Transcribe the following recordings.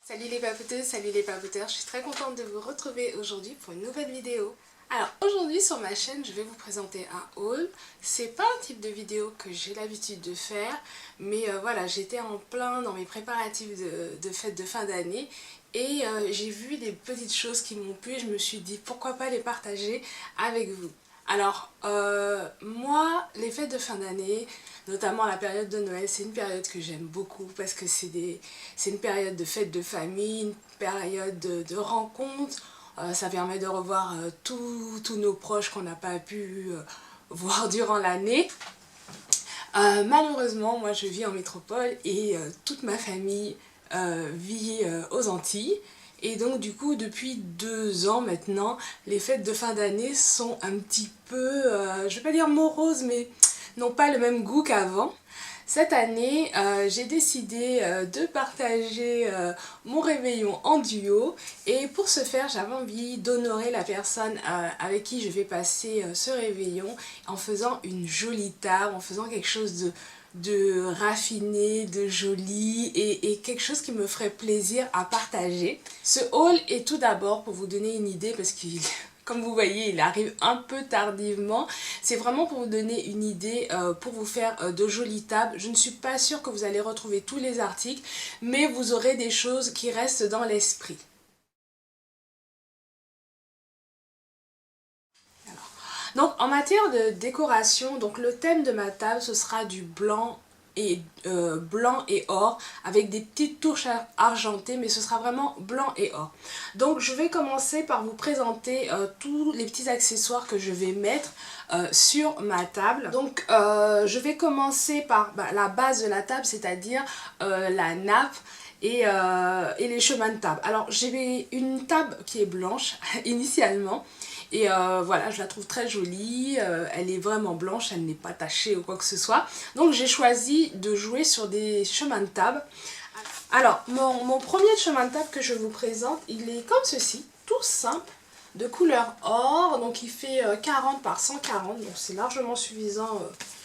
Salut les papoteuses, salut les papoteurs, je suis très contente de vous retrouver aujourd'hui pour une nouvelle vidéo. Alors aujourd'hui sur ma chaîne je vais vous présenter un haul. C'est pas un type de vidéo que j'ai l'habitude de faire, mais voilà, j'étais en plein dans mes préparatifs de fête de fin d'année et j'ai vu des petites choses qui m'ont plu et je me suis dit pourquoi pas les partager avec vous. Alors, moi, les fêtes de fin d'année, notamment la période de Noël, c'est une période que j'aime beaucoup parce que c'est une période de fête de famille, une période de rencontres. Ça permet de revoir tous nos proches qu'on n'a pas pu voir durant l'année. Malheureusement, moi je vis en métropole et toute ma famille vit aux Antilles. Et donc du coup, depuis 2 ans maintenant, les fêtes de fin d'année sont un petit peu, je vais pas dire moroses, mais n'ont pas le même goût qu'avant. Cette année, j'ai décidé de partager mon réveillon en duo et pour ce faire, j'avais envie d'honorer la personne avec qui je vais passer ce réveillon en faisant une jolie table, en faisant quelque chose de raffiné, de joli et quelque chose qui me ferait plaisir à partager. Ce haul est tout d'abord pour vous donner une idée parce qu'il... Comme vous voyez, il arrive un peu tardivement. C'est vraiment pour vous donner une idée, pour vous faire de jolies tables. Je ne suis pas sûre que vous allez retrouver tous les articles, mais vous aurez des choses qui restent dans l'esprit. Donc en matière de décoration, donc le thème de ma table, ce sera du blanc et or avec des petites touches argentées, mais ce sera vraiment blanc et or. Donc je vais commencer par vous présenter tous les petits accessoires que je vais mettre sur ma table. Donc je vais commencer par la base de la table, c'est-à-dire la nappe et les chemins de table. Alors j'ai une table qui est blanche initialement. Et voilà, je la trouve très jolie, elle est vraiment blanche, elle n'est pas tachée ou quoi que ce soit. Donc j'ai choisi de jouer sur des chemins de table. Alors, mon premier chemin de table que je vous présente, il est comme ceci, tout simple, de couleur or. Donc il fait 40 par 140, donc c'est largement suffisant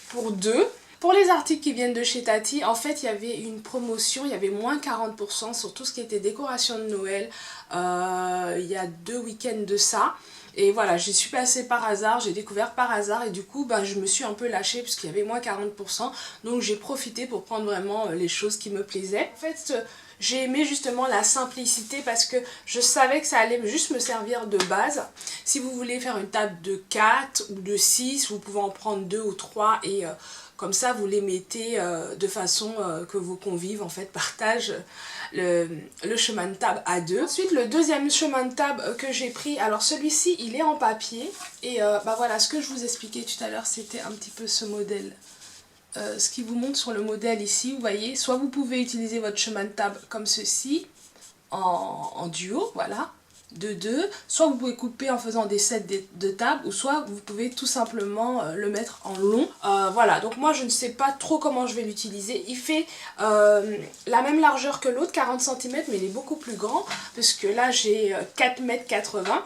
pour deux. Pour les articles qui viennent de chez Tati, en fait, il y avait une promotion, il y avait moins 40% sur tout ce qui était décoration de Noël. Il y a 2 week-ends de ça. Et voilà, j'y suis passée par hasard, j'ai découvert par hasard et du coup, je me suis un peu lâchée puisqu'il y avait moins 40%. Donc j'ai profité pour prendre vraiment les choses qui me plaisaient. En fait, j'ai aimé justement la simplicité parce que je savais que ça allait juste me servir de base. Si vous voulez faire une table de 4 ou de 6, vous pouvez en prendre 2 ou 3 et... comme ça, vous les mettez de façon que vos convives en fait partagent le chemin de table à deux. Ensuite, le deuxième chemin de table que j'ai pris, alors celui-ci, il est en papier. Et voilà, ce que je vous expliquais tout à l'heure, c'était un petit peu ce modèle. Ce qui vous montre sur le modèle ici, vous voyez, soit vous pouvez utiliser votre chemin de table comme ceci, en duo, voilà, de deux, soit vous pouvez couper en faisant des sets de table, ou soit vous pouvez tout simplement le mettre en long. Voilà, donc moi je ne sais pas trop comment je vais l'utiliser. Il fait la même largeur que l'autre, 40 cm, mais il est beaucoup plus grand, parce que là j'ai 4,80 m.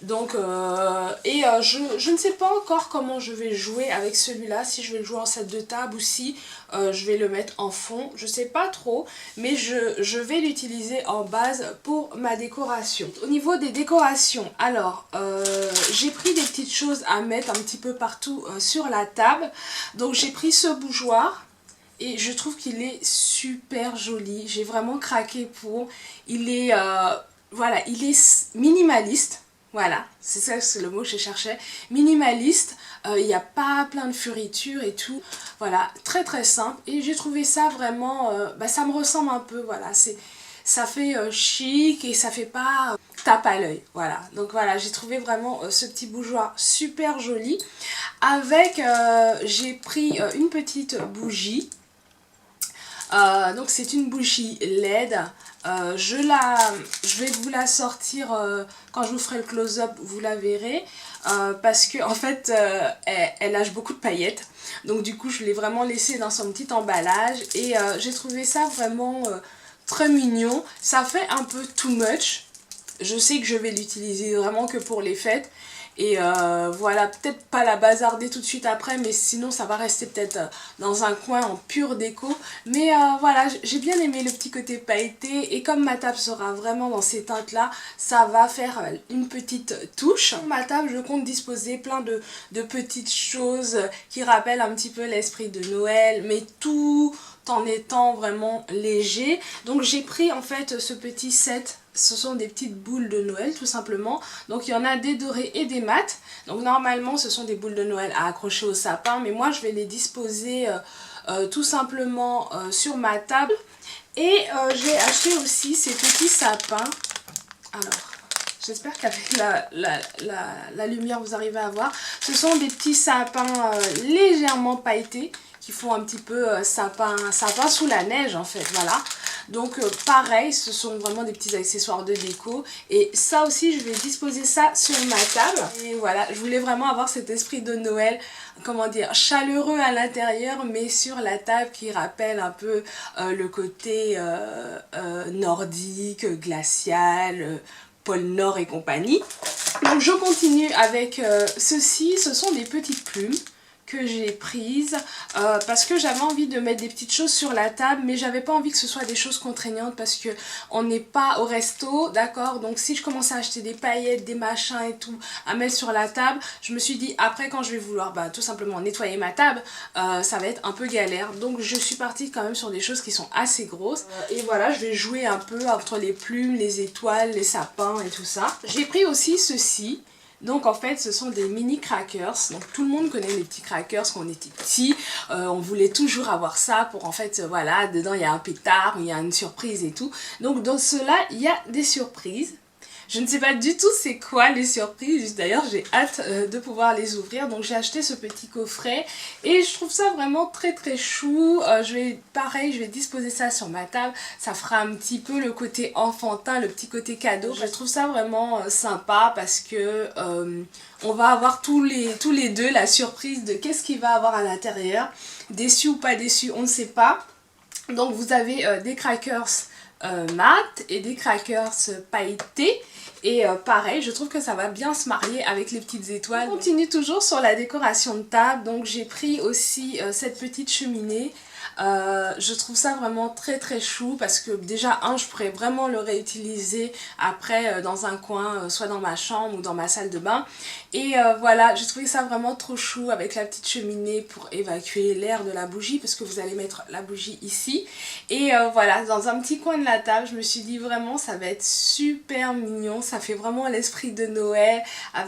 Donc, je ne sais pas encore comment je vais jouer avec celui-là, si je vais le jouer en set de table ou si je vais le mettre en fond, je sais pas trop, mais je vais l'utiliser en base pour ma décoration. Au niveau des décorations, alors, j'ai pris des petites choses à mettre un petit peu partout sur la table. Donc j'ai pris ce bougeoir. Et je trouve qu'il est super joli, j'ai vraiment craqué pour. Il est, voilà, il est minimaliste. Voilà, c'est ça, c'est le mot que je cherchais. Minimaliste, il n'y a pas plein de fioritures et tout. Voilà, très très simple. Et j'ai trouvé ça vraiment, ça me ressemble un peu, voilà. Ça fait chic et ça fait pas tape à l'œil. Voilà, donc voilà, j'ai trouvé vraiment ce petit bougeoir super joli. Avec, j'ai pris une petite bougie. Donc c'est une bougie LED. Je vais vous la sortir quand je vous ferai le close-up, vous la verrez. Parce que en fait elle lâche beaucoup de paillettes. Donc du coup je l'ai vraiment laissée dans son petit emballage. Et j'ai trouvé ça vraiment très mignon. Ça fait un peu too much. Je sais que je vais l'utiliser vraiment que pour les fêtes. Et voilà, peut-être pas la bazarder tout de suite après, mais sinon ça va rester peut-être dans un coin en pure déco. Mais voilà, j'ai bien aimé le petit côté pailleté, et comme ma table sera vraiment dans ces teintes là, ça va faire une petite touche. Sur ma table, je compte disposer plein de petites choses qui rappellent un petit peu l'esprit de Noël, mais tout en étant vraiment léger. Donc j'ai pris en fait ce petit set. Ce sont des petites boules de Noël tout simplement. Donc il y en a des dorées et des mates. Donc normalement ce sont des boules de Noël à accrocher au sapin, mais moi je vais les disposer tout simplement sur ma table. Et j'ai acheté aussi ces petits sapins. Alors, j'espère qu'avec la lumière vous arrivez à voir. Ce sont des petits sapins légèrement pailletés qui font un petit peu sapin sous la neige en fait, voilà. Donc pareil, ce sont vraiment des petits accessoires de déco, et ça aussi je vais disposer ça sur ma table. Et voilà, je voulais vraiment avoir cet esprit de Noël, comment dire, chaleureux à l'intérieur, mais sur la table qui rappelle un peu le côté nordique, glacial, pôle Nord et compagnie. Donc je continue avec ceci, ce sont des petites plumes que j'ai prises parce que j'avais envie de mettre des petites choses sur la table, mais j'avais pas envie que ce soit des choses contraignantes parce que on n'est pas au resto, d'accord. Donc si je commençais à acheter des paillettes, des machins et tout à mettre sur la table, je me suis dit après quand je vais vouloir tout simplement nettoyer ma table, ça va être un peu galère. Donc je suis partie quand même sur des choses qui sont assez grosses, et voilà, je vais jouer un peu entre les plumes, les étoiles, les sapins et tout ça. J'ai pris aussi ceci. Donc en fait ce sont des mini crackers. Donc tout le monde connaît les petits crackers quand on était petit. On voulait toujours avoir ça pour en fait voilà, dedans il y a un pétard, il y a une surprise et tout. Donc dans cela il y a des surprises. Je ne sais pas du tout c'est quoi les surprises, d'ailleurs j'ai hâte de pouvoir les ouvrir. Donc j'ai acheté ce petit coffret et je trouve ça vraiment très très chou. Pareil, je vais disposer ça sur ma table, ça fera un petit peu le côté enfantin, le petit côté cadeau. Je trouve ça vraiment sympa parce que on va avoir tous les deux la surprise de qu'est-ce qu'il va avoir à l'intérieur. Déçu ou pas déçu, on ne sait pas. Donc vous avez des crackers mat et des crackers pailletés. Et pareil, je trouve que ça va bien se marier avec les petites étoiles. On continue toujours sur la décoration de table. Donc j'ai pris aussi cette petite cheminée. Je trouve ça vraiment très très chou parce que déjà je pourrais vraiment le réutiliser après dans un coin, soit dans ma chambre ou dans ma salle de bain. Et voilà, j'ai trouvé ça vraiment trop chou avec la petite cheminée pour évacuer l'air de la bougie, parce que vous allez mettre la bougie ici. Et voilà, dans un petit coin de la table, je me suis dit vraiment ça va être super mignon, ça fait vraiment l'esprit de Noël.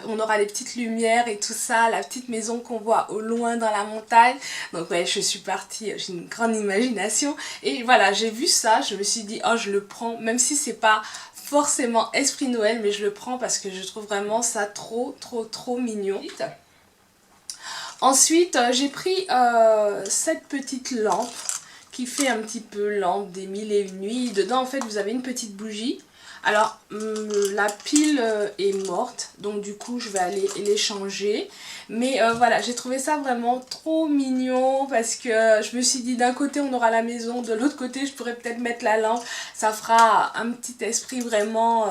On aura les petites lumières et tout ça, la petite maison qu'on voit au loin dans la montagne. Donc ouais, je suis partie, j'ai une grande imagination. Et voilà, j'ai vu ça, je me suis dit oh je le prends, même si c'est pas forcément esprit Noël, mais je le prends parce que je trouve vraiment ça trop mignon. Ensuite j'ai pris cette petite lampe qui fait un petit peu lampe des mille et une nuits. Dedans en fait vous avez une petite bougie. Alors la pile est morte, donc du coup je vais aller l'échanger. Mais voilà, j'ai trouvé ça vraiment trop mignon parce que je me suis dit d'un côté on aura la maison, de l'autre côté je pourrais peut-être mettre la lampe. Ça fera un petit esprit vraiment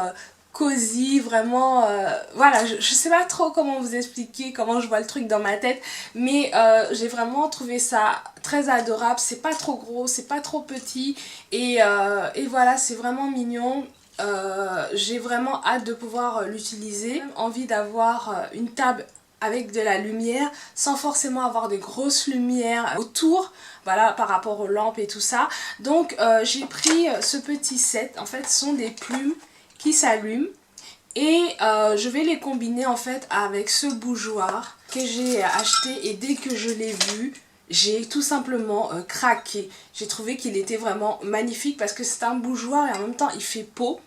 cosy, vraiment voilà, je sais pas trop comment vous expliquer, comment je vois le truc dans ma tête, mais j'ai vraiment trouvé ça très adorable. C'est pas trop gros, c'est pas trop petit, et voilà, c'est vraiment mignon. J'ai vraiment hâte de pouvoir l'utiliser. J'ai envie d'avoir une table avec de la lumière sans forcément avoir de grosses lumières autour, voilà, par rapport aux lampes et tout ça. Donc j'ai pris ce petit set. En fait ce sont des plumes qui s'allument, et je vais les combiner en fait avec ce bougeoir que j'ai acheté, et dès que je l'ai vu j'ai tout simplement craqué. J'ai trouvé qu'il était vraiment magnifique parce que c'est un bougeoir et en même temps il fait peau.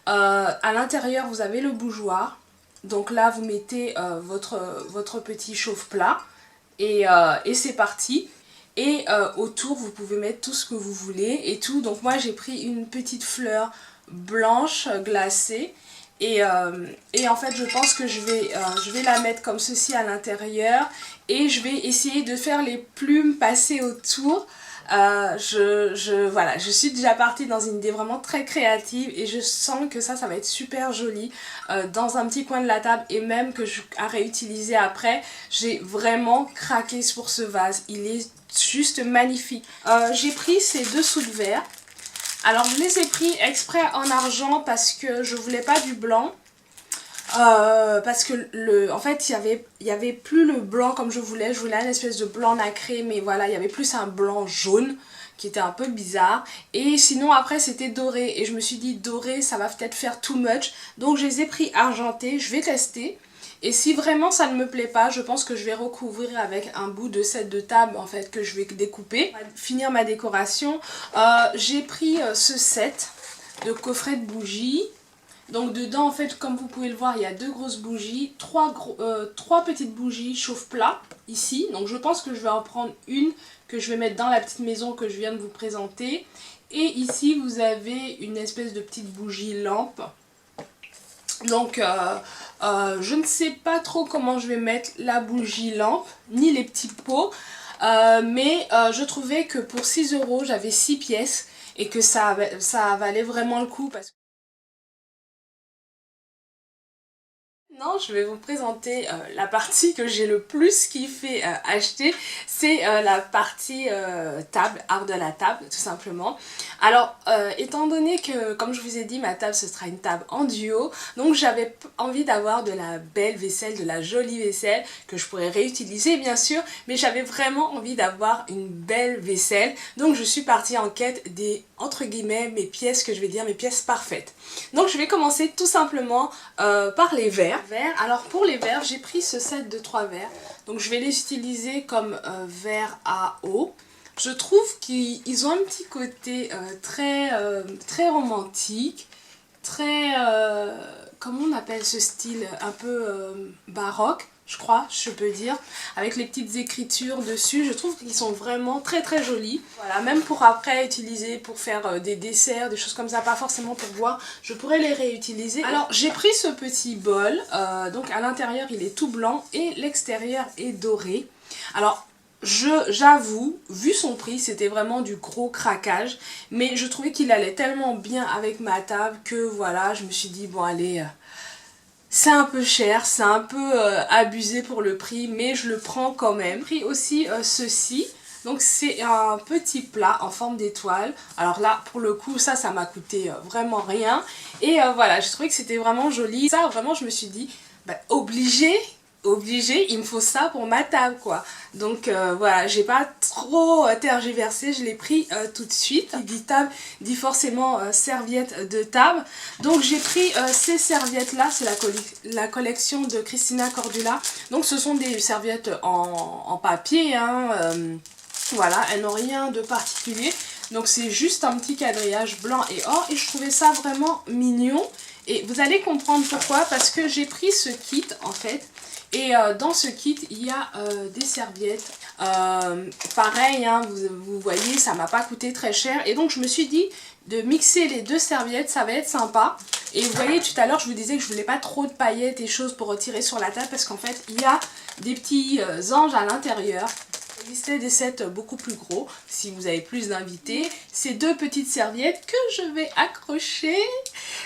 À l'intérieur vous avez le bougeoir, donc là vous mettez votre petit chauffe-plat, et c'est parti. Et autour vous pouvez mettre tout ce que vous voulez et tout. Donc moi j'ai pris une petite fleur blanche glacée, et en fait je pense que je vais la mettre comme ceci à l'intérieur, et je vais essayer de faire les plumes passer autour. Voilà, je suis déjà partie dans une idée vraiment très créative et je sens que ça va être super joli dans un petit coin de la table et même à réutiliser après. J'ai vraiment craqué pour ce vase, il est juste magnifique. J'ai pris ces dessous de verre. Alors je les ai pris exprès en argent parce que je voulais pas du blanc. Parce que en fait il y avait plus le blanc comme je voulais une espèce de blanc nacré, mais voilà, il y avait plus un blanc jaune qui était un peu bizarre, et sinon après c'était doré et je me suis dit doré ça va peut-être faire too much, donc je les ai pris argentés. Je vais tester et si vraiment ça ne me plaît pas, je pense que je vais recouvrir avec un bout de set de table en fait que je vais découper. Pour finir ma décoration, j'ai pris ce set de coffret de bougies. Donc dedans en fait comme vous pouvez le voir il y a 2 grosses bougies, 3 petites bougies chauffe-plat ici. Donc je pense que je vais en prendre une que je vais mettre dans la petite maison que je viens de vous présenter. Et ici vous avez une espèce de petite bougie lampe. Donc je ne sais pas trop comment je vais mettre la bougie lampe ni les petits pots. Mais je trouvais que pour 6 € j'avais 6 pièces et que ça valait vraiment le coup parce que maintenant, je vais vous présenter la partie que j'ai le plus kiffé acheter. C'est la partie table, art de la table, tout simplement. Alors, étant donné que, comme je vous ai dit, ma table, ce sera une table en duo, donc j'avais envie d'avoir de la belle vaisselle, de la jolie vaisselle, que je pourrais réutiliser, bien sûr, mais j'avais vraiment envie d'avoir une belle vaisselle. Donc, je suis partie en quête des, entre guillemets, mes pièces, que je vais dire, mes pièces parfaites. Donc, je vais commencer tout simplement par les verres. Alors pour les verres, j'ai pris ce set de 3 verres. Donc je vais les utiliser comme verres à eau. Je trouve qu'ils ont un petit côté très romantique, très... comment on appelle ce style? Un peu baroque, je crois, je peux dire, avec les petites écritures dessus. Je trouve qu'ils sont vraiment très jolis. Voilà, même pour après utiliser pour faire des desserts, des choses comme ça, pas forcément pour boire, je pourrais les réutiliser. Alors j'ai pris ce petit bol, donc à l'intérieur il est tout blanc et l'extérieur est doré. Alors j'avoue, vu son prix, c'était vraiment du gros craquage, mais je trouvais qu'il allait tellement bien avec ma table que voilà, je me suis dit bon allez... c'est un peu cher, c'est un peu abusé pour le prix, mais je le prends quand même. J'ai pris aussi ceci, donc c'est un petit plat en forme d'étoile. Alors là, pour le coup, ça m'a coûté vraiment rien. Et voilà, j'ai trouvé que c'était vraiment joli. Ça, vraiment, je me suis dit, bah, obligé, il me faut ça pour ma table, quoi. Donc voilà, j'ai pas trop tergiversé, je l'ai pris tout de suite. Qui dit table dit forcément serviette de table. Donc j'ai pris ces serviettes là, c'est la collection de Christina Cordula. Donc ce sont des serviettes en papier, hein, voilà, elles n'ont rien de particulier. Donc c'est juste un petit quadrillage blanc et or et je trouvais ça vraiment mignon. Et vous allez comprendre pourquoi, parce que j'ai pris ce kit en fait. Et dans ce kit, il y a des serviettes. Pareil, hein, vous voyez, ça m'a pas coûté très cher. Et donc, je me suis dit de mixer les 2 serviettes, ça va être sympa. Et vous voyez, tout à l'heure, je vous disais que je voulais pas trop de paillettes et choses pour retirer sur la table. Parce qu'en fait, il y a des petits anges à l'intérieur. Il existait des sets beaucoup plus gros, si vous avez plus d'invités. Ces 2 petites serviettes que je vais accrocher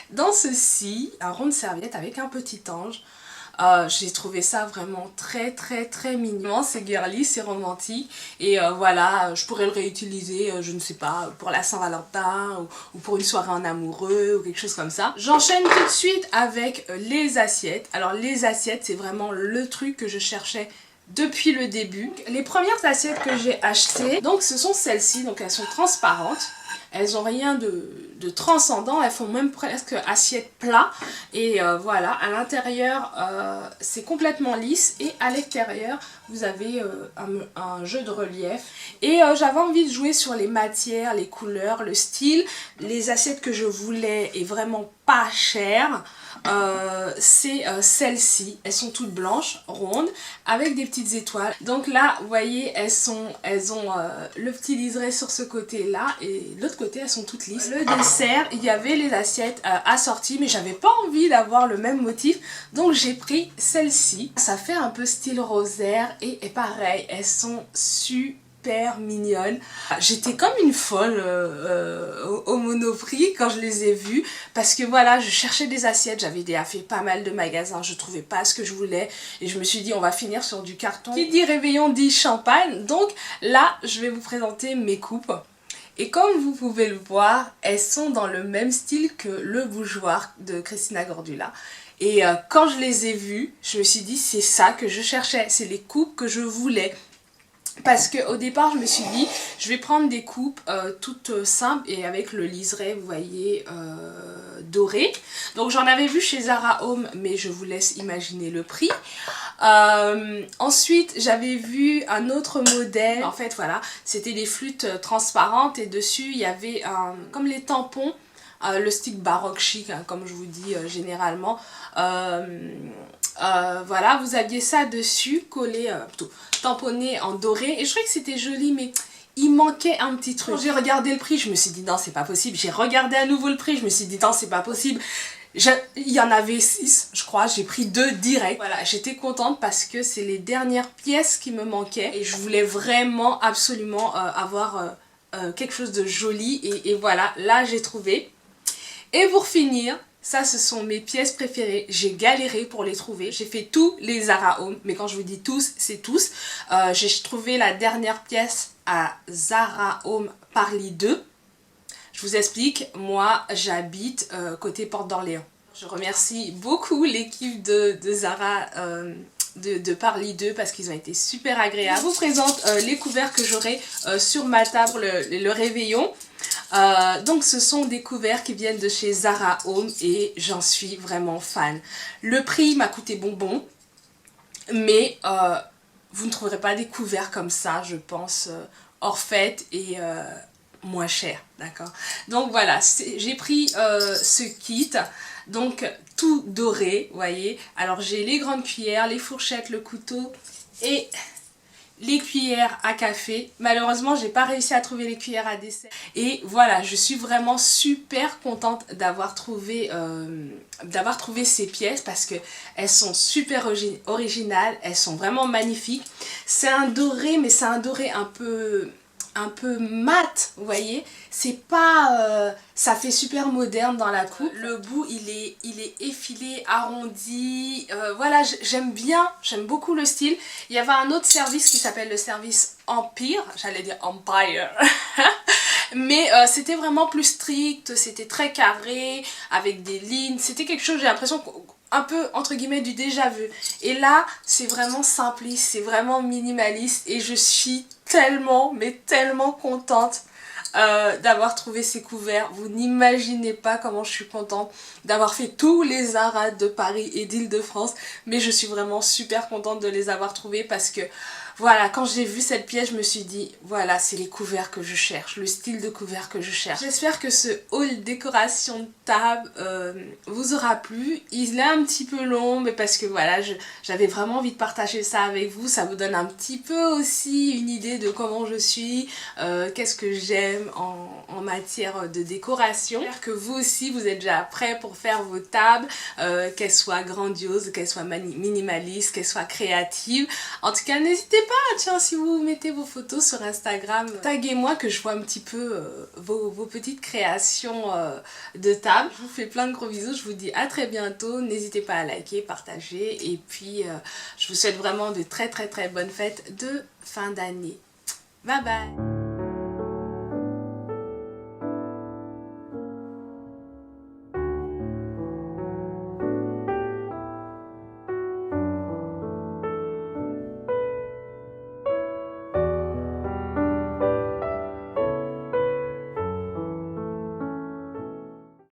dans ceci. Un rond de serviette avec un petit ange. J'ai trouvé ça vraiment très mignon, c'est girly, c'est romantique et voilà, je pourrais le réutiliser, je ne sais pas, pour la Saint-Valentin ou pour une soirée en amoureux ou quelque chose comme ça. J'enchaîne tout de suite avec les assiettes. Alors les assiettes, c'est vraiment le truc que je cherchais depuis le début. Les premières assiettes que j'ai achetées, donc ce sont celles-ci, donc elles sont transparentes. Elles n'ont rien de transcendant, elles font même presque assiette plat. Et voilà, à l'intérieur, c'est complètement lisse. Et à l'extérieur, vous avez un jeu de relief. Et j'avais envie de jouer sur les matières, les couleurs, le style. Les assiettes que je voulais est vraiment pas chères. C'est celles-ci, elles sont toutes blanches, rondes, avec des petites étoiles. Donc là, vous voyez, elles ont le petit liseré sur ce côté-là et de l'autre côté, elles sont toutes lisses. Le dessert, il y avait les assiettes assorties, mais j'avais pas envie d'avoir le même motif, donc j'ai pris celle-ci. Ça fait un peu style rosaire et pareil, elles sont super super mignonnes. J'étais comme une folle au Monoprix quand je les ai vues parce que voilà, je cherchais des assiettes, j'avais déjà fait pas mal de magasins, je trouvais pas ce que je voulais et je me suis dit on va finir sur du carton. Qui dit réveillon dit champagne, donc là je vais vous présenter mes coupes. Et comme vous pouvez le voir, elles sont dans le même style que le bougeoir de Christina Cordula. Et quand je les ai vues, je me suis dit c'est ça que je cherchais, c'est les coupes que je voulais. Parce qu'au départ je me suis dit je vais prendre des coupes toutes simples et avec le liseré vous voyez doré. Donc j'en avais vu chez Zara Home mais je vous laisse imaginer le prix. Ensuite j'avais vu un autre modèle, en fait voilà c'était des flûtes transparentes et dessus il y avait comme les tampons. Le stick baroque chic hein, comme je vous dis généralement voilà vous aviez ça dessus collé plutôt tamponné en doré et je trouvais que c'était joli mais il manquait un petit truc. Quand j'ai regardé le prix je me suis dit non c'est pas possible, j'ai regardé à nouveau le prix je me suis dit non c'est pas possible. Il y en avait 6 je crois, j'ai pris 2 direct. Voilà, j'étais contente parce que c'est les dernières pièces qui me manquaient et je voulais vraiment absolument avoir quelque chose de joli et voilà, là j'ai trouvé. Et pour finir, ça ce sont mes pièces préférées, j'ai galéré pour les trouver, j'ai fait tous les Zara Home, mais quand je vous dis tous, c'est tous. J'ai trouvé la dernière pièce à Zara Home Paris 2. Je vous explique, moi j'habite côté Porte d'Orléans. Je remercie beaucoup l'équipe de Zara de Paris 2 parce qu'ils ont été super agréables. Je vous présente les couverts que j'aurai sur ma table le réveillon. Donc ce sont des couverts qui viennent de chez Zara Home et j'en suis vraiment fan. Le prix m'a coûté bonbon, mais vous ne trouverez pas des couverts comme ça, je pense, hors fête et moins cher, d'accord. Donc voilà, j'ai pris ce kit, donc tout doré, vous voyez. Alors j'ai les grandes cuillères, les fourchettes, le couteau et les cuillères à café. Malheureusement j'ai pas réussi à trouver les cuillères à dessert et voilà, je suis vraiment super contente d'avoir trouvé ces pièces parce que elles sont super originales, elles sont vraiment magnifiques. C'est un doré mais c'est un doré un peu mat, vous voyez, c'est pas ça fait super moderne dans la coupe. Le bout il est effilé, arrondi, voilà, j'aime bien, j'aime beaucoup le style. Il y avait un autre service qui s'appelle le service Empire, j'allais dire Empire mais c'était vraiment plus strict, c'était très carré avec des lignes, c'était quelque chose, j'ai l'impression un peu entre guillemets du déjà vu. Et là c'est vraiment simpliste, c'est vraiment minimaliste et je suis tellement mais tellement contente d'avoir trouvé ces couverts. Vous n'imaginez pas comment je suis contente d'avoir fait tous les Zara de Paris et d'Île-de-France, mais je suis vraiment super contente de les avoir trouvés parce que voilà, quand j'ai vu cette pièce, je me suis dit, voilà, c'est les couverts que je cherche, le style de couvert que je cherche. J'espère que ce haul décoration de table vous aura plu. Il est un petit peu long, mais parce que voilà, j'avais vraiment envie de partager ça avec vous. Ça vous donne un petit peu aussi une idée de comment je suis, qu'est-ce que j'aime en matière de décoration. J'espère que vous aussi, vous êtes déjà prêts pour faire vos tables, qu'elles soient grandioses, qu'elles soient minimalistes, qu'elles soient créatives. En tout cas, n'hésitez pas, tiens, si vous mettez vos photos sur Instagram, taguez-moi que je vois un petit peu vos petites créations de table. Je vous fais plein de gros bisous, je vous dis à très bientôt. N'hésitez pas à liker, partager et puis je vous souhaite vraiment de très bonnes fêtes de fin d'année. Bye bye.